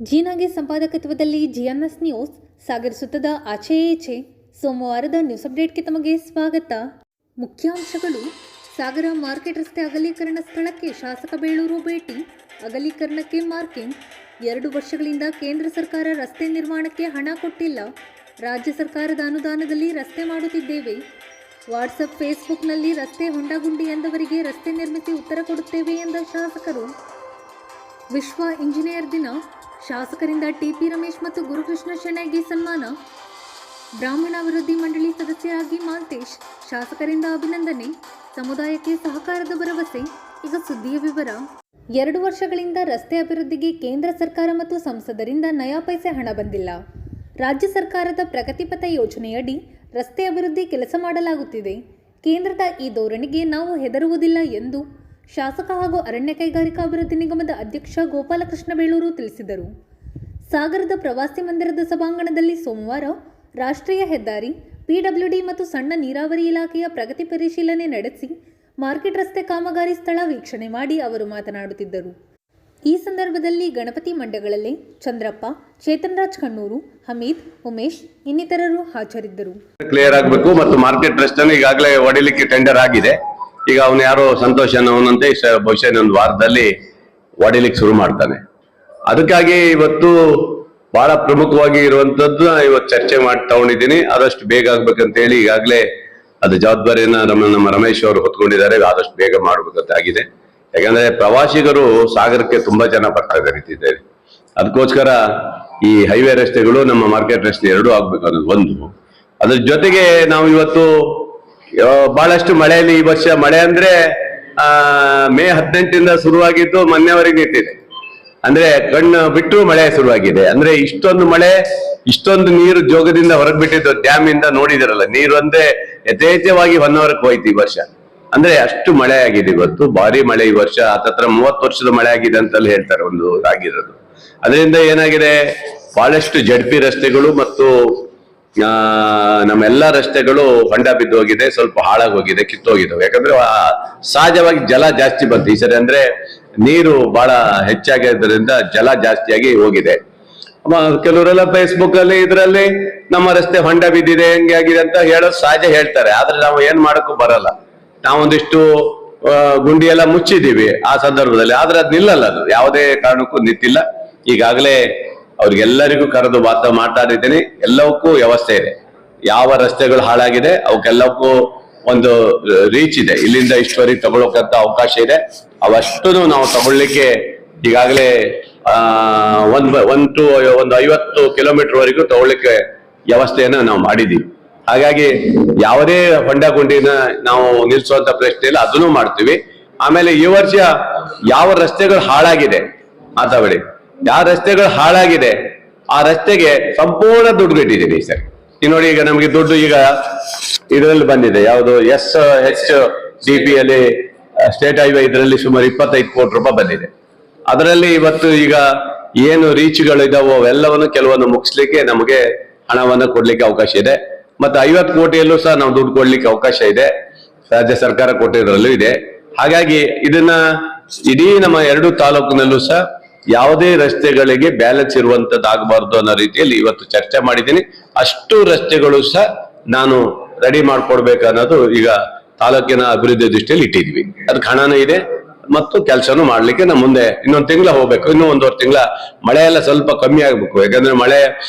ಜೀನಾಗೆ ಸಂಪಾದಕತ್ವದಲ್ಲಿ ಜಿಎನ್ಎಸ್ news ಸಾಗರಿಸುತ್ತದೆ ಆಚೆ ಈಚೆ. ಸೋಮವಾರದ ನ್ಯೂಸ್ ಅಪ್ಡೇಟ್ಗೆ ತಮಗೆ ಸ್ವಾಗತ. ಮುಖ್ಯಾಂಶಗಳು. ಸಾಗರ ಮಾರ್ಕೆಟ್ ರಸ್ತೆ ಅಗಲೀಕರಣ ಸ್ಥಳಕ್ಕೆ ಶಾಸಕ ಬೇಳೂರು ಭೇಟಿ. ಅಗಲೀಕರಣಕ್ಕೆ ಮಾರ್ಕಿಂಗ್. 2 ವರ್ಷಗಳಿಂದ ಕೇಂದ್ರ ಸರ್ಕಾರ ರಸ್ತೆ ನಿರ್ಮಾಣಕ್ಕೆ ಹಣ ಕೊಟ್ಟಿಲ್ಲ. ರಾಜ್ಯ ಸರ್ಕಾರದ ಅನುದಾನದಲ್ಲಿ ರಸ್ತೆ ಮಾಡುತ್ತಿದ್ದೇವೆ. ವಾಟ್ಸಪ್ ಫೇಸ್ಬುಕ್ನಲ್ಲಿ ರಸ್ತೆ ಹೊಂಡಗುಂಡಿ ಎಂದವರಿಗೆ ರಸ್ತೆ ನಿರ್ಮಿಸಿ ಉತ್ತರ ಕೊಡುತ್ತೇವೆ ಎಂದ ಶಾಸಕರು. ವಿಶ್ವ ಇಂಜಿನಿಯರ್ ದಿನ. ಶಾಸಕರಿಂದ ಟಿಪಿ ರಮೇಶ್ ಮತ್ತು ಗುರುಕೃಷ್ಣ ಶೆಣೈಗೆ ಸನ್ಮಾನ. ಬ್ರಾಹ್ಮಣ ಅಭಿವೃದ್ಧಿ ಮಂಡಳಿ ಸದಸ್ಯರಾಗಿ ಮಾಲ್ತೇಶ್. ಶಾಸಕರಿಂದ ಅಭಿನಂದನೆ. ಸಮುದಾಯಕ್ಕೆ ಸಹಕಾರದ ಭರವಸೆ. ಈಗ ಸುದ್ದಿಯ ವಿವರ. 2 ವರ್ಷಗಳಿಂದ ರಸ್ತೆ ಅಭಿವೃದ್ಧಿಗೆ ಕೇಂದ್ರ ಸರ್ಕಾರ ಮತ್ತು ಸಂಸದರಿಂದ ನಯಾ ಪೈಸೆ ಹಣ ಬಂದಿಲ್ಲ. ರಾಜ್ಯ ಸರ್ಕಾರದ ಪ್ರಗತಿಪಥ ಯೋಜನೆಯಡಿ ರಸ್ತೆ ಅಭಿವೃದ್ಧಿ ಕೆಲಸ ಮಾಡಲಾಗುತ್ತಿದೆ. ಕೇಂದ್ರದ ಈ ಧೋರಣೆಗೆ ನಾವು ಹೆದರುವುದಿಲ್ಲ ಎಂದು ಶಾಸಕ ಹಾಗೂ ಅರಣ್ಯ ಕೈಗಾರಿಕಾ ಅಭಿವೃದ್ಧಿ ನಿಗಮದ ಅಧ್ಯಕ್ಷ ಗೋಪಾಲಕೃಷ್ಣ ಬೇಳೂರು ತಿಳಿಸಿದರು. ಸಾಗರದ ಪ್ರವಾಸಿ ಮಂದಿರದ ಸಭಾಂಗಣದಲ್ಲಿ ಸೋಮವಾರ ರಾಷ್ಟ್ರೀಯ ಹೆದ್ದಾರಿ, ಪಿಡಬ್ಲ್ಯೂಡಿ ಮತ್ತು ಸಣ್ಣ ನೀರಾವರಿ ಇಲಾಖೆಯ ಪ್ರಗತಿ ಪರಿಶೀಲನೆ ನಡೆಸಿ ಮಾರ್ಕೆಟ್ ರಸ್ತೆ ಕಾಮಗಾರಿ ಸ್ಥಳ ವೀಕ್ಷಣೆ ಮಾಡಿ ಅವರು ಮಾತನಾಡುತ್ತಿದ್ದರು. ಈ ಸಂದರ್ಭದಲ್ಲಿ ಗಣಪತಿ ಮಂಡಗಳಲ್ಲಿ ಚಂದ್ರಪ್ಪ, ಚೇತನ್ ರಾಜ್ ಕಣ್ಣೂರು, ಹಮೀದ್, ಉಮೇಶ್ ಇನ್ನಿತರರು ಹಾಜರಿದ್ದರು. ಕ್ಲಿಯರ್ ಆಗಬೇಕು ಮತ್ತು ಮಾರ್ಕೆಟ್ ರಸ್ತೆ ಈಗಾಗಲೇ ಹೊಡಿಲಿಕ್ಕೆ ಟೆಂಡರ್ ಆಗಿದೆ. ಈಗ ಅವನು ಯಾರೋ ಸಂತೋಷ ಅನ್ನೋನಂತೆ ಬಹುಶಃ ಇನ್ನೊಂದು ವಾರದಲ್ಲಿ ಹೊಡಿಲಿಕ್ಕೆ ಶುರು ಮಾಡ್ತಾನೆ. ಅದಕ್ಕಾಗಿ ಇವತ್ತು ಬಹಳ ಪ್ರಮುಖವಾಗಿ ಇರುವಂತದ್ದು ಇವತ್ತು ಚರ್ಚೆ ಮಾಡಿ ತಗೊಂಡಿದ್ದೀನಿ. ಆದಷ್ಟು ಬೇಗ ಆಗ್ಬೇಕಂತ ಹೇಳಿ ಈಗಾಗಲೇ ಅದು ಜವಾಬ್ದಾರಿಯನ್ನ ನಮ್ಮ ರಮೇಶ್ ಅವರು ಹೊತ್ಕೊಂಡಿದ್ದಾರೆ. ಆದಷ್ಟು ಬೇಗ ಮಾಡ್ಬೇಕಂತ ಆಗಿದೆ. ಯಾಕಂದ್ರೆ ಪ್ರವಾಸಿಗರು ಸಾಗರಕ್ಕೆ ತುಂಬಾ ಜನ ಬರ್ತಾ ಇದ್ದಾರೆ. ಅದಕ್ಕೋಸ್ಕರ ಈ ಹೈವೇ ರಸ್ತೆಗಳು ನಮ್ಮ ಮಾರ್ಕೆಟ್ ರಸ್ತೆ ಎರಡೂ ಆಗ್ಬೇಕು ಅನ್ನೋದು ಒಂದು. ಅದ್ರ ಜೊತೆಗೆ ನಾವು ಇವತ್ತು ಬಹಳಷ್ಟು ಮಳೆಯಲ್ಲಿ ಈ ವರ್ಷ ಮಳೆ ಅಂದ್ರೆ ಮೇ 18ರಿಂದ ಶುರುವಾಗಿದ್ದು ಮೊನ್ನೆವರೆಗೆ ನಿಂತಿದೆ. ಅಂದ್ರೆ ಕಣ್ಣು ಬಿಟ್ಟು ಮಳೆ ಶುರುವಾಗಿದೆ. ಅಂದ್ರೆ ಇಷ್ಟೊಂದು ಮಳೆ, ಇಷ್ಟೊಂದು ನೀರು ಜೋಗದಿಂದ ಹೊರಗೆ ಬಿಟ್ಟಿದ್ದು ಡ್ಯಾಮ್ ಇಂದ ನೋಡಿದಿರಲ್ಲ, ನೀರು ಅಂದ್ರೆ ಯಥೇಚ್ಛವಾಗಿ ಹೊನ್ನವರಕ್ಕೆ ಹೋಯ್ತು ಈ ವರ್ಷ. ಅಂದ್ರೆ ಅಷ್ಟು ಮಳೆ ಆಗಿದೆ ಇವತ್ತು. ಭಾರಿ ಮಳೆ ಈ ವರ್ಷ. ಹತ್ತತ್ರ 30 ವರ್ಷದ ಮಳೆ ಆಗಿದೆ ಅಂತಲ್ಲಿ ಹೇಳ್ತಾರೆ ಒಂದು ಆಗಿರೋದು. ಅದರಿಂದ ಏನಾಗಿದೆ, ಬಹಳಷ್ಟು ಜಡ್ಪಿ ರಸ್ತೆಗಳು ಮತ್ತು ನಮ್ಮೆಲ್ಲಾ ರಸ್ತೆಗಳು ಹೊಂಡ ಬಿದ್ದು ಹೋಗಿದೆ, ಸ್ವಲ್ಪ ಹಾಳಾಗಿ ಹೋಗಿದೆ, ಕಿತ್ತೋಗಿದ್ದಾವೆ. ಯಾಕಂದ್ರೆ ಸಹಜವಾಗಿ ಜಲ ಜಾಸ್ತಿ ಬಂತು ಈ ಸರಿ. ಅಂದ್ರೆ ನೀರು ಬಹಳ ಹೆಚ್ಚಾಗಿದ್ದರಿಂದ ಜಲ ಜಾಸ್ತಿಯಾಗಿ ಹೋಗಿದೆ. ಕೆಲವರೆಲ್ಲ ಫೇಸ್ಬುಕ್ ಅಲ್ಲಿ ಇದರಲ್ಲಿ ನಮ್ಮ ರಸ್ತೆ ಹೊಂಡ ಬಿದ್ದಿದೆ, ಹೆಂಗೆ ಆಗಿದೆ ಅಂತ ಹೇಳೋದು ಸಹಜ ಹೇಳ್ತಾರೆ. ಆದ್ರೆ ನಾವು ಏನ್ ಮಾಡಕ್ಕೂ ಬರಲ್ಲ. ನಾವೊಂದಿಷ್ಟು ಗುಂಡಿ ಎಲ್ಲ ಮುಚ್ಚಿದೀವಿ ಆ ಸಂದರ್ಭದಲ್ಲಿ. ಆದ್ರೆ ಅದ್ ನಿಲ್ಲಲ್ಲ, ಅದು ಯಾವುದೇ ಕಾರಣಕ್ಕೂ ನಿಂತಿಲ್ಲ. ಈಗಾಗಲೇ ಅವ್ರಿಗೆಲ್ಲರಿಗೂ ಕರೆದು ಮಾತಾಡಿದ್ದೀನಿ. ಎಲ್ಲವಕ್ಕೂ ವ್ಯವಸ್ಥೆ ಇದೆ. ಯಾವ ರಸ್ತೆಗಳು ಹಾಳಾಗಿದೆ ಅವಕ್ಕೆಲ್ಲವಕ್ಕೂ ಒಂದು ರೀಚ್ ಇದೆ. ಇಲ್ಲಿಂದ ಇಷ್ಟುವರೆಗೆ ತಗೊಳ್ಳೋಕಂತ ಅವಕಾಶ ಇದೆ. ಅವಷ್ಟು ನಾವು ತಗೊಳ್ಳಿಕ್ಕೆ ಈಗಾಗಲೇ ಒಂದು 50 ಕಿಲೋಮೀಟರ್ ವರೆಗೂ ತಗೊಳ್ಳಿಕ್ಕೆ ವ್ಯವಸ್ಥೆಯನ್ನ ನಾವು ಮಾಡಿದೀವಿ. ಹಾಗಾಗಿ ಯಾವುದೇ ಹೊಂಡ ಗುಂಡಿನ ನಾವು ನಿಲ್ಸುವಂತ ಪ್ರಶ್ನೆ ಇಲ್ಲ, ಅದನ್ನು ಮಾಡ್ತೀವಿ. ಆಮೇಲೆ ಈ ವರ್ಷ ಯಾವ ರಸ್ತೆಗಳು ಹಾಳಾಗಿದೆ ಮಾತಾಡಿ, ಯಾವ ರಸ್ತೆಗಳು ಹಾಳಾಗಿದೆ ಆ ರಸ್ತೆಗೆ ಸಂಪೂರ್ಣ ದುಡ್ಡು ಕಟ್ಟಿದ್ದೀನಿ ಸರ್. ಈಗ ನೋಡಿ, ಈಗ ನಮ್ಗೆ ದುಡ್ಡು ಈಗ ಇದರಲ್ಲಿ ಬಂದಿದೆ. ಯಾವುದು SHDP ಅಲ್ಲಿ ಸ್ಟೇಟ್ ಹೈವೇ, ಇದರಲ್ಲಿ ಸುಮಾರು 25 ಕೋಟಿ ರೂಪಾಯಿ ಬಂದಿದೆ. ಅದರಲ್ಲಿ ಇವತ್ತು ಈಗ ಏನು ರೀಚ್ಗಳು ಇದಾವೋ ಅವೆಲ್ಲವನ್ನು ಕೆಲವೊಂದು ಮುಗಿಸ್ಲಿಕ್ಕೆ ನಮಗೆ ಹಣವನ್ನು ಕೊಡ್ಲಿಕ್ಕೆ ಅವಕಾಶ ಇದೆ. ಮತ್ತೆ 50 ಕೋಟಿಯಲ್ಲೂ ಸಹ ನಾವು ದುಡ್ಡು ಕೊಡ್ಲಿಕ್ಕೆ ಅವಕಾಶ ಇದೆ. ರಾಜ್ಯ ಸರ್ಕಾರ ಕೊಟ್ಟಿದ್ರಲ್ಲೂ ಇದೆ. ಹಾಗಾಗಿ ಇದನ್ನ ಇಡೀ ನಮ್ಮ 2 ತಾಲೂಕಿನಲ್ಲೂ ಸಹ ಯಾವುದೇ ರಸ್ತೆಗಳಿಗೆ ಬ್ಯಾಲೆನ್ಸ್ ಇರುವಂತದ್ದಾಗಬಾರ್ದು ಅನ್ನೋ ರೀತಿಯಲ್ಲಿ ಇವತ್ತು ಚರ್ಚೆ ಮಾಡಿದ್ದೀನಿ. ಅಷ್ಟು ರಸ್ತೆಗಳು ಸಹ ನಾನು ರೆಡಿ ಮಾಡ್ಕೊಡ್ಬೇಕು ಅನ್ನೋದು ಈಗ ತಾಲೂಕಿನ ಅಭಿವೃದ್ಧಿ ದೃಷ್ಟಿಯಲ್ಲಿ ಇಟ್ಟಿದ್ವಿ. ಅದಕ್ಕೆ ಹಣನೂ ಇದೆ ಮತ್ತು ಕೆಲಸನೂ ಮಾಡ್ಲಿಕ್ಕೆ ನಮ್ಮ ಮುಂದೆ ಇನ್ನೊಂದು ತಿಂಗಳ ಹೋಗ್ಬೇಕು. ಇನ್ನೂ 1.5 ತಿಂಗಳ ಮಳೆ ಎಲ್ಲ ಸ್ವಲ್ಪ ಕಮ್ಮಿ ಆಗ್ಬೇಕು. ಯಾಕಂದ್ರೆ ಮಳೆ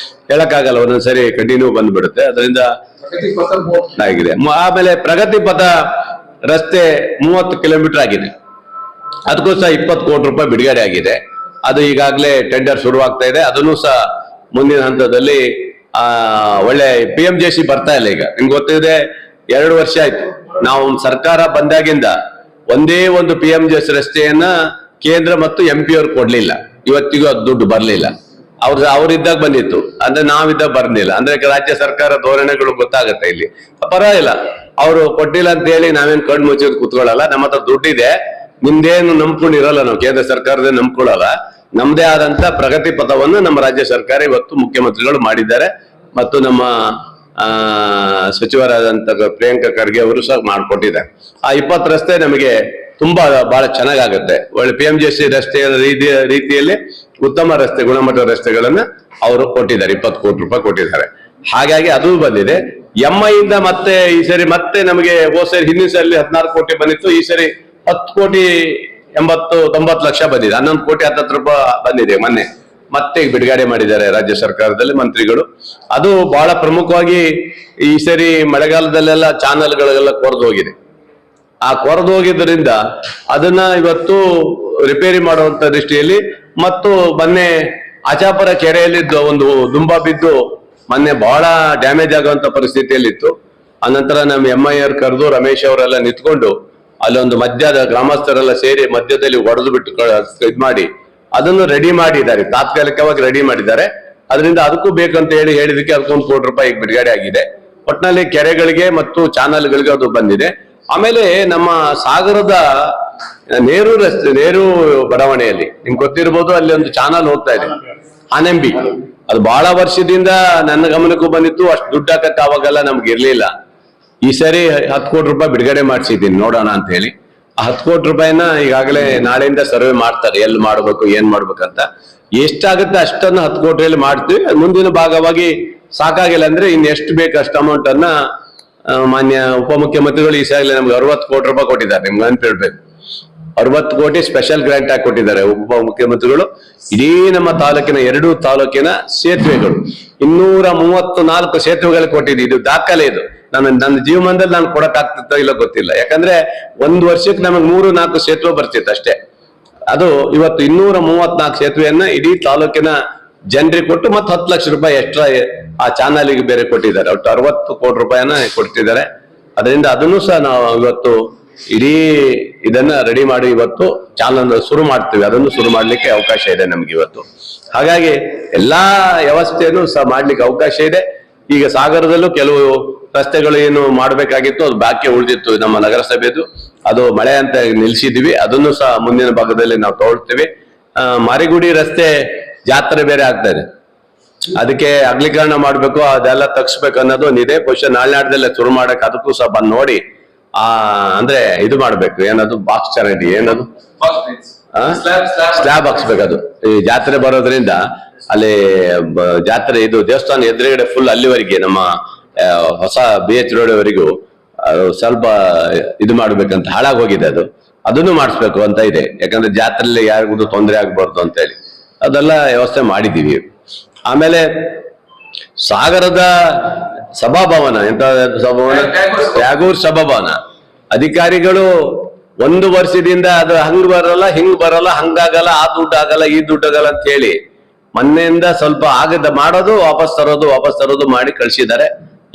ಹೇಳಕ್ಕಾಗಲ್ಲ, ಒಂದೊಂದ್ಸರಿ ಕಂಟಿನ್ಯೂ ಬಂದ್ಬಿಡುತ್ತೆ. ಅದರಿಂದ ಆಗಿದೆ. ಆಮೇಲೆ ಪ್ರಗತಿ ಪಥ ರಸ್ತೆ 30 ಕಿಲೋಮೀಟರ್ ಆಗಿದೆ. ಅದಕ್ಕೂ ಸಹ 20 ಕೋಟಿ ರೂಪಾಯಿ ಬಿಡುಗಡೆ ಆಗಿದೆ. ಅದು ಈಗಾಗಲೇ ಟೆಂಡರ್ ಶುರುವಾಗ್ತಾ ಇದೆ. ಅದನ್ನು ಸಹ ಮುಂದಿನ ಹಂತದಲ್ಲಿ ಒಳ್ಳೆ PMJC ಬರ್ತಾ ಇಲ್ಲ. ಈಗ ನಿಮ್ಗೆ ಗೊತ್ತಿದೆ, 2 ವರ್ಷ ಆಯ್ತು ನಾವು ಸರ್ಕಾರ ಬಂದಾಗಿಂದ ಒಂದೇ ಒಂದು PMJC ರಸ್ತೆಯನ್ನ ಕೇಂದ್ರ ಮತ್ತು MP ಅವ್ರು ಕೊಡ್ಲಿಲ್ಲ. ಇವತ್ತಿಗೂ ಅದು ದುಡ್ಡು ಬರ್ಲಿಲ್ಲ. ಅವ್ರಿದ್ದಾಗ ಬಂದಿತ್ತು, ಅಂದ್ರೆ ನಾವಿದ್ದಾಗ ಬರ್ಲಿಲ್ಲ. ಅಂದ್ರೆ ರಾಜ್ಯ ಸರ್ಕಾರ ಧೋರಣೆಗಳು ಗೊತ್ತಾಗತ್ತೆ. ಇಲ್ಲಿ ಪರವಾಗಿಲ್ಲ, ಅವರು ಕೊಟ್ಟಿಲ್ಲ ಅಂತ ಹೇಳಿ ನಾವೇನ್ ಕಣ್ಣು ಮುಚ್ಚೋದು ಕುತ್ಕೊಳ್ಳಲ್ಲ. ನಮ್ಮ ಹತ್ರ ದುಡ್ಡಿದೆ, ನಿಮ್ದೇನು ನಂಬ್ಕೊಂಡಿರಲ್ಲ, ನಾವು ಕೇಂದ್ರ ಸರ್ಕಾರದೇ ನಂಬ್ಕೊಳ್ಳಲ್ಲ. ನಮ್ದೇ ಆದಂತ ಪ್ರಗತಿ ಪಥವನ್ನು ನಮ್ಮ ರಾಜ್ಯ ಸರ್ಕಾರ ಇವತ್ತು ಮುಖ್ಯಮಂತ್ರಿಗಳು ಮಾಡಿದ್ದಾರೆ ಮತ್ತು ನಮ್ಮ ಸಚಿವರಾದಂತ ಪ್ರಿಯಾಂಕಾ ಖರ್ಗೆ ಅವರು ಸಹ ಮಾಡಿಕೊಟ್ಟಿದ್ದಾರೆ. ಆ 20 ರಸ್ತೆ ನಮಗೆ ತುಂಬಾ ಬಹಳ ಚೆನ್ನಾಗಾಗುತ್ತೆ. ಒಳ್ಳೆ PMJC ರಸ್ತೆಯ ರೀತಿಯಲ್ಲಿ ಉತ್ತಮ ರಸ್ತೆ, ಗುಣಮಟ್ಟದ ರಸ್ತೆಗಳನ್ನ ಅವರು ಕೊಟ್ಟಿದ್ದಾರೆ, 20 ಕೋಟಿ ರೂಪಾಯಿ ಕೊಟ್ಟಿದ್ದಾರೆ. ಹಾಗಾಗಿ ಅದು ಬಂದಿದೆ. MI ಇಂದ ಮತ್ತೆ ಈ ಸರಿ ಮತ್ತೆ ನಮಗೆ ಹೋದ ಸರಿ ಹಿಂದಿನ ಸರಿ 14 ಕೋಟಿ ಬಂದಿತ್ತು, ಈ ಸರಿ 10 ಕೋಟಿ 80-90 ಲಕ್ಷ ಬಂದಿದೆ. 11 ಕೋಟಿ 10 ರೂಪಾಯಿ ಬಂದಿದೆ ಮೊನ್ನೆ. ಮತ್ತೆ ಬಿಡುಗಡೆ ಮಾಡಿದ್ದಾರೆ ರಾಜ್ಯ ಸರ್ಕಾರದಲ್ಲಿ ಮಂತ್ರಿಗಳು. ಅದು ಬಹಳ ಪ್ರಮುಖವಾಗಿ ಈ ಸರಿ ಮಳೆಗಾಲದಲ್ಲೆಲ್ಲ ಚಾನಲ್ಗಳೆಲ್ಲ ಕೊರೆದು ಹೋಗಿದೆ. ಆ ಕೊರೆದು ಹೋಗಿದ್ದರಿಂದ ಅದನ್ನ ಇವತ್ತು ರಿಪೇರಿ ಮಾಡುವಂತ ದೃಷ್ಟಿಯಲ್ಲಿ, ಮತ್ತು ಮೊನ್ನೆ ಆಚಾಪುರ ಕೆರೆಯಲ್ಲಿ ಒಂದು ದುಂಬ ಬಿದ್ದು ಮೊನ್ನೆ ಬಹಳ ಡ್ಯಾಮೇಜ್ ಆಗುವಂತ ಪರಿಸ್ಥಿತಿಯಲ್ಲಿತ್ತು. ಅನಂತರ ನಮ್ಮ MIR ಕರೆದು ರಮೇಶ್ ಅವರೆಲ್ಲ ನಿಂತ್ಕೊಂಡು ಅಲ್ಲೊಂದು ಮಧ್ಯದ ಗ್ರಾಮಸ್ಥರೆಲ್ಲ ಸೇರಿ ಮಧ್ಯದಲ್ಲಿ ಹೊಡೆದು ಬಿಟ್ಟು ಇದ್ ಮಾಡಿ ಅದನ್ನು ರೆಡಿ ಮಾಡಿದ್ದಾರೆ, ತಾತ್ಕಾಲಿಕವಾಗಿ ರೆಡಿ ಮಾಡಿದ್ದಾರೆ. ಅದರಿಂದ ಅದಕ್ಕೂ ಬೇಕಂತ ಹೇಳಿದಕ್ಕೆ ಅದಕ್ಕೆ 1 ಕೋಟಿ ರೂಪಾಯಿ ಬಿಡುಗಡೆ ಆಗಿದೆ. ಒಟ್ಟಿನಲ್ಲಿ ಕೆರೆಗಳಿಗೆ ಮತ್ತು ಚಾನಲ್ಗಳಿಗೆ ಅದು ಬಂದಿದೆ. ಆಮೇಲೆ ನಮ್ಮ ಸಾಗರದ ನೇರು ರಸ್ತೆ, ನೇರು ಬಡಾವಣೆಯಲ್ಲಿ ನಿಮ್ಗೆ ಗೊತ್ತಿರ್ಬೋದು, ಅಲ್ಲಿ ಒಂದು ಚಾನಲ್ ಹೋಗ್ತಾ ಇದೆ, ಆನೆಂಬಿ. ಅದು ಬಹಳ ವರ್ಷದಿಂದ ನನ್ನ ಗಮನಕ್ಕೂ ಬಂದಿತ್ತು. ಅಷ್ಟು ದುಡ್ಡು ಹಾಕಕ್ಕೆ ಅವಾಗೆಲ್ಲ ನಮ್ಗೆ ಇರ್ಲಿಲ್ಲ. ಈ ಸರಿ 10 ಕೋಟಿ ರೂಪಾಯಿ ಬಿಡುಗಡೆ ಮಾಡಿಸಿದ್ದೀನಿ, ನೋಡೋಣ ಅಂತ ಹೇಳಿ. ಆ 10 ಕೋಟಿ ರೂಪಾಯಿನ ಈಗಾಗಲೇ ನಾಳೆಯಿಂದ ಸರ್ವೆ ಮಾಡ್ತಾರೆ, ಎಲ್ಲಿ ಮಾಡ್ಬೇಕು ಏನ್ ಮಾಡ್ಬೇಕಂತ. ಎಷ್ಟಾಗುತ್ತೆ ಅಷ್ಟನ್ನು 10 ಕೋಟಿಯಲ್ಲಿ ಮಾಡ್ತೀವಿ. ಮುಂದಿನ ಭಾಗವಾಗಿ ಸಾಕಾಗಿಲ್ಲ ಅಂದ್ರೆ ಇನ್ನೆಷ್ಟು ಬೇಕು ಅಷ್ಟು ಅಮೌಂಟ್ ಅನ್ನ ಮಾನ್ಯ ಉಪಮುಖ್ಯಮಂತ್ರಿಗಳು ಈ ಸಾರಿ ನಮ್ಗೆ 60 ಕೋಟಿ ರೂಪಾಯಿ ಕೊಟ್ಟಿದ್ದಾರೆ. ನಿಮ್ಗೆ ನೆನಪಿರ್ಬೇಕು, 60 ಕೋಟಿ ಸ್ಪೆಷಲ್ ಗ್ರಾಂಟ್ ಆಗಿ ಕೊಟ್ಟಿದ್ದಾರೆ ಉಪಮುಖ್ಯಮಂತ್ರಿಗಳು. ಇಡೀ ನಮ್ಮ ತಾಲೂಕಿನ 2 ತಾಲೂಕಿನ ಸೇತುವೆಗಳು 234 ಸೇತುವೆಗಳು ಕೊಟ್ಟಿದ್ದೀವಿ. ಇದು ದಾಖಲೆ. ಇದು ನನ್ನ ಜೀವನದಲ್ಲಿ ನಾನು ಕೊಡಕ್ ಆಗ್ತಿತ್ತೋ ಇಲ್ಲ ಗೊತ್ತಿಲ್ಲ. ಯಾಕಂದ್ರೆ 1 ವರ್ಷಕ್ಕೆ ನಮಗೆ 3-4 ಸೇತುವೆ ಬರ್ತಿತ್ತು ಅಷ್ಟೇ. ಅದು ಇವತ್ತು 234 ಸೇತುವೆಯನ್ನ ಇಡೀ ತಾಲೂಕಿನ ಜನರಿಗೆ ಕೊಟ್ಟು ಮತ್ತೆ 10 ಲಕ್ಷ ರೂಪಾಯಿ ಎಕ್ಸ್ಟ್ರಾ ಆ ಚಾನಲ್ಗೆ ಬೇರೆ ಕೊಟ್ಟಿದ್ದಾರೆ. ಒಟ್ಟು 60 ಕೋಟಿ ರೂಪಾಯಿನ ಕೊಡ್ತಿದ್ದಾರೆ. ಅದರಿಂದ ಅದನ್ನು ಸಹ ನಾವು ಇವತ್ತು ಇಡೀ ಇದನ್ನ ರೆಡಿ ಮಾಡಿ ಇವತ್ತು ಚಾನಲ್ ಶುರು ಮಾಡ್ತೀವಿ. ಅದನ್ನು ಶುರು ಮಾಡ್ಲಿಕ್ಕೆ ಅವಕಾಶ ಇದೆ ನಮ್ಗೆ ಇವತ್ತು. ಹಾಗಾಗಿ ಎಲ್ಲಾ ವ್ಯವಸ್ಥೆಯನ್ನು ಸಹ ಮಾಡ್ಲಿಕ್ಕೆ ಅವಕಾಶ ಇದೆ. ಈಗ ಸಾಗರದಲ್ಲೂ ಕೆಲವು ರಸ್ತೆಗಳು ಏನು ಮಾಡ್ಬೇಕಾಗಿತ್ತು, ಅದು ಬಾಕಿ ಉಳಿದಿತ್ತು ನಮ್ಮ ನಗರಸಭೆದು. ಅದು ಮಳೆ ಅಂತ ನಿಲ್ಸಿದ್ವಿ. ಅದನ್ನು ಸಹ ಮುಂದಿನ ಭಾಗದಲ್ಲಿ ನಾವು ತಗೊಳ್ತೀವಿ. ಮಾರಿಗುಡಿ ರಸ್ತೆ ಜಾತ್ರೆ ಬೇರೆ ಆಗ್ತಾ ಇದೆ, ಅದಕ್ಕೆ ಅಗಲೀಕರಣ ಮಾಡ್ಬೇಕು, ಅದೆಲ್ಲ ತಗ್ಸ್ಬೇಕು ಅನ್ನೋದು ಒಂದಿದೆ. ಬಹುಶಃ ನಾಳೆ ಶುರು ಮಾಡಕ್ ಅದಕ್ಕೂ ಸಹ ಬಂದ್ ನೋಡಿ ಅಂದ್ರೆ ಇದು ಮಾಡ್ಬೇಕು. ಏನದು ಬಾಕ್ಸ್ ಚೆನ್ನಾಗಿದೆ, ಏನದು ಸ್ಲ್ಯಾಬ್ ಹಾಕ್ಸ್ಬೇಕದು. ಈ ಜಾತ್ರೆ ಬರೋದ್ರಿಂದ ಅಲ್ಲಿ ಜಾತ್ರೆ ಇದು ದೇವಸ್ಥಾನ ಎದುರುಗಡೆ ಫುಲ್ ಅಲ್ಲಿವರೆಗೆ ನಮ್ಮ ಹೊಸ BH ರೋಡ್ ವರೆಗೂ ಸ್ವಲ್ಪ ಇದು ಮಾಡ್ಬೇಕಂತ, ಹಾಳಾಗಿ ಹೋಗಿದೆ ಅದು. ಅದನ್ನು ಮಾಡಿಸ್ಬೇಕು ಅಂತ ಇದೆ. ಯಾಕಂದ್ರೆ ಜಾತ್ರೆಯಲ್ಲಿ ಯಾರಿಗೂ ತೊಂದರೆ ಆಗ್ಬಾರ್ದು ಅಂತ ಹೇಳಿ ಅದೆಲ್ಲ ವ್ಯವಸ್ಥೆ ಮಾಡಿದೀವಿ. ಆಮೇಲೆ ಸಾಗರದ ಸಭಾಭವನ, ಎಂತ ಸಭಾಭವನ, ಟ್ಯಾಗೂರ್ ಸಭಾಭವನ, ಅಧಿಕಾರಿಗಳು 1 ವರ್ಷದಿಂದ ಅದು ಹಂಗ್ ಬರಲ್ಲ, ಹಿಂಗ್ ಬರಲ್ಲ, ಹಂಗಾಗಲ್ಲ, ಆ ದುಡ್ಡು ಆಗಲ್ಲ, ಈ ದುಡ್ಡು ಆಗಲ್ಲ ಅಂತ ಹೇಳಿ ಮೊನ್ನೆಯಿಂದ ಸ್ವಲ್ಪ ಆಗದ ಮಾಡೋದು, ವಾಪಸ್ ತರೋದು ಮಾಡಿ ಕಳ್ಸಿದ್ದಾರೆ.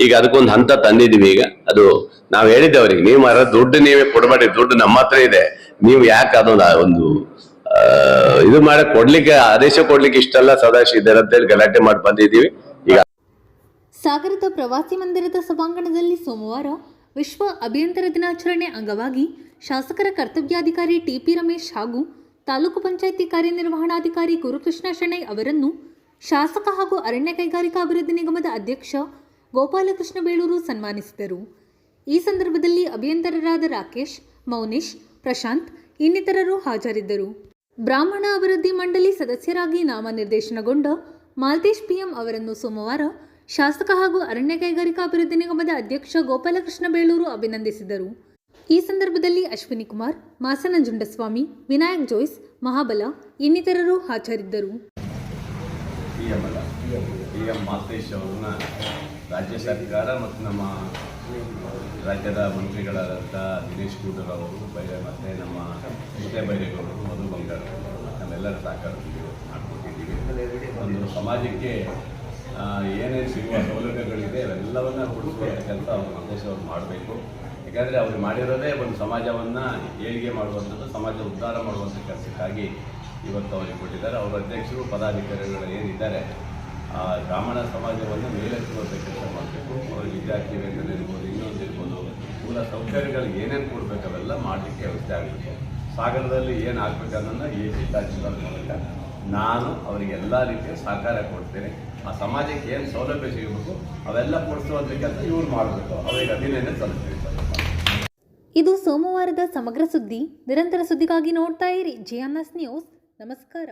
ಈಗ ಅದಕ್ಕೊಂದು ಹಂತ ತಂದಿದೀವಿ. ಈಗ ಅದು ನಾವ್ ಹೇಳಿದ್ದವ್ರಿಗೆ, ನೀವು ದುಡ್ಡು ನೀವೇ ಕೊಡ್ಬೇಡಿ, ದುಡ್ಡು ನಮ್ಮ ಹತ್ರ ಇದೆ, ನೀವು ಯಾಕೆ ಅದೊಂದು ಒಂದು ಇದು ಮಾಡಿ ಕೊಡ್ಲಿಕ್ಕೆ, ಆದೇಶ ಕೊಡ್ಲಿಕ್ಕೆ ಇಷ್ಟೆಲ್ಲ ಸದಾಶಿವ ಇದ್ದಾರೆ ಅಂತ ಹೇಳಿ ಗಲಾಟೆ ಮಾಡಿ ಬಂದಿದ್ದೀವಿ. ಈಗ ಸಾಗರದ ಪ್ರವಾಸಿ ಮಂದಿರದ ಸಭಾಂಗಣದಲ್ಲಿ ಸೋಮವಾರ ವಿಶ್ವ ಅಭಿಯಂತರ ದಿನಾಚರಣೆ ಅಂಗವಾಗಿ ಶಾಸಕರ ಕರ್ತವ್ಯಾಧಿಕಾರಿ TP ರಮೇಶ್ ಹಾಗೂ ತಾಲೂಕು ಪಂಚಾಯಿತಿ ಕಾರ್ಯನಿರ್ವಹಣಾಧಿಕಾರಿ ಗುರುಕೃಷ್ಣ ಶೆಣೈ ಅವರನ್ನು ಶಾಸಕ ಹಾಗೂ ಅರಣ್ಯ ಕೈಗಾರಿಕಾ ಅಭಿವೃದ್ಧಿ ನಿಗಮದ ಅಧ್ಯಕ್ಷ ಗೋಪಾಲಕೃಷ್ಣ ಬೇಳೂರು ಸನ್ಮಾನಿಸಿದರು. ಈ ಸಂದರ್ಭದಲ್ಲಿ ಅಭಿಯಂತರರಾದ ರಾಕೇಶ್, ಮೌನೇಶ್, ಪ್ರಶಾಂತ್ ಇನ್ನಿತರರು ಹಾಜರಿದ್ದರು. ಬ್ರಾಹ್ಮಣ ಅಭಿವೃದ್ಧಿ ಮಂಡಳಿ ಸದಸ್ಯರಾಗಿ ನಾಮನಿರ್ದೇಶನಗೊಂಡ ಮಾಲ್ತೇಶ್ PM ಅವರನ್ನು ಸೋಮವಾರ ಶಾಸಕ ಹಾಗೂ ಅರಣ್ಯ ಕೈಗಾರಿಕಾ ಅಭಿವೃದ್ಧಿ ನಿಗಮದ ಅಧ್ಯಕ್ಷ ಗೋಪಾಲಕೃಷ್ಣ ಬೇಳೂರು ಅಭಿನಂದಿಸಿದರು. ಈ ಸಂದರ್ಭದಲ್ಲಿ ಅಶ್ವಿನಿ ಕುಮಾರ್, ಮಾಸನಂಜುಂಡಸ್ವಾಮಿ, ವಿನಾಯಕ್ ಜೋಯ್ಸ್, ಮಹಾಬಲ ಇನ್ನಿತರರು ಹಾಜರಿದ್ದರು. PM ಮಾಲ್ತೇಶ್ ಅವರನ್ನ ರಾಜ್ಯ ಸರ್ಕಾರ ಮತ್ತು ನಮ್ಮ ರಾಜ್ಯದ ಮಂತ್ರಿಗಳಾದಂಥ ದಿನೇಶ್ ಗುಂಡೂರಾವ್ ಅವರು, ಮತ್ತೆ ನಮ್ಮ ಮುದ್ದೆ ಬೈರೇಗೌಡರು, ಮಧು ಬಂಗಾರ ನಮ್ಮೆಲ್ಲರ ಸಹಕಾರದಲ್ಲಿ ಮಾಡಿಕೊಟ್ಟಿದ್ದೀವಿ. ಒಂದು ಸಮಾಜಕ್ಕೆ ಏನೇನು ಸಿಗುವ ಸೌಲಭ್ಯಗಳಿದೆ ಅವೆಲ್ಲವನ್ನ ಕೊಡಿಸುವಂಥ ಕೆಲಸ ಅವರು ಮಾಲ್ತೇಶ್ ಅವರು ಮಾಡಬೇಕು. ಯಾಕಂದರೆ ಅವ್ರು ಮಾಡಿರೋದೇ ಒಂದು ಸಮಾಜವನ್ನು ಏಳಿಗೆ ಮಾಡುವಂಥದ್ದು, ಸಮಾಜ ಉದ್ಧಾರ ಮಾಡುವಂಥ ಕೆಲಸಕ್ಕಾಗಿ ಇವತ್ತು ಅವರಿಗೆ ಕೊಟ್ಟಿದ್ದಾರೆ. ಅವರ ಅಧ್ಯಕ್ಷರು, ಪದಾಧಿಕಾರಿಗಳು ಏನಿದ್ದಾರೆ ಆ ಬ್ರಾಹ್ಮಣ ಸಮಾಜವನ್ನು ಮೇಲೆತ್ತುವಂಥ ಕೆಲಸ ಮಾಡಬೇಕು. ಅವ್ರಿಗೆ ವಿದ್ಯಾರ್ಥಿ ವೇತನ ಇರ್ಬೋದು, ಇನ್ನೊಂದಿರ್ಬೋದು, ಮೂಲ ಸೌಕರ್ಯಗಳು ಏನೇನು ಕೊಡಬೇಕು ಅವೆಲ್ಲ ಮಾಡಲಿಕ್ಕೆ ವ್ಯವಸ್ಥೆ ಆಗಬೇಕು. ಸಾಗರದಲ್ಲಿ ಏನು ಆಗಬೇಕನ್ನೋದನ್ನ ಈ ಜಿಲ್ಲಾಧಿಕಾರಿ ಮೂಲಕ ನಾನು ಅವರಿಗೆ ಎಲ್ಲ ರೀತಿಯ ಸಹಕಾರ ಕೊಡ್ತೇನೆ. ಆ ಸಮಾಜಕ್ಕೆ ಏನು ಸೌಲಭ್ಯ ಸಿಗಬೇಕು ಅವೆಲ್ಲ ಕೊಡಿಸುವಂಥ ಕೆಲಸ ಇವ್ರು ಮಾಡಬೇಕು. ಅವರಿಗೆ ಅಭಿನಂದನೆ ಸಲ್ಲಿಸ್ತೀನಿ. ಇದು ಸೋಮವಾರದ ಸಮಗ್ರ ಸುದ್ದಿ. ನಿರಂತರ ಸುದ್ದಿಗಾಗಿ ನೋಡ್ತಾ ಇರಿ GNS ನ್ಯೂಸ್. ನಮಸ್ಕಾರ.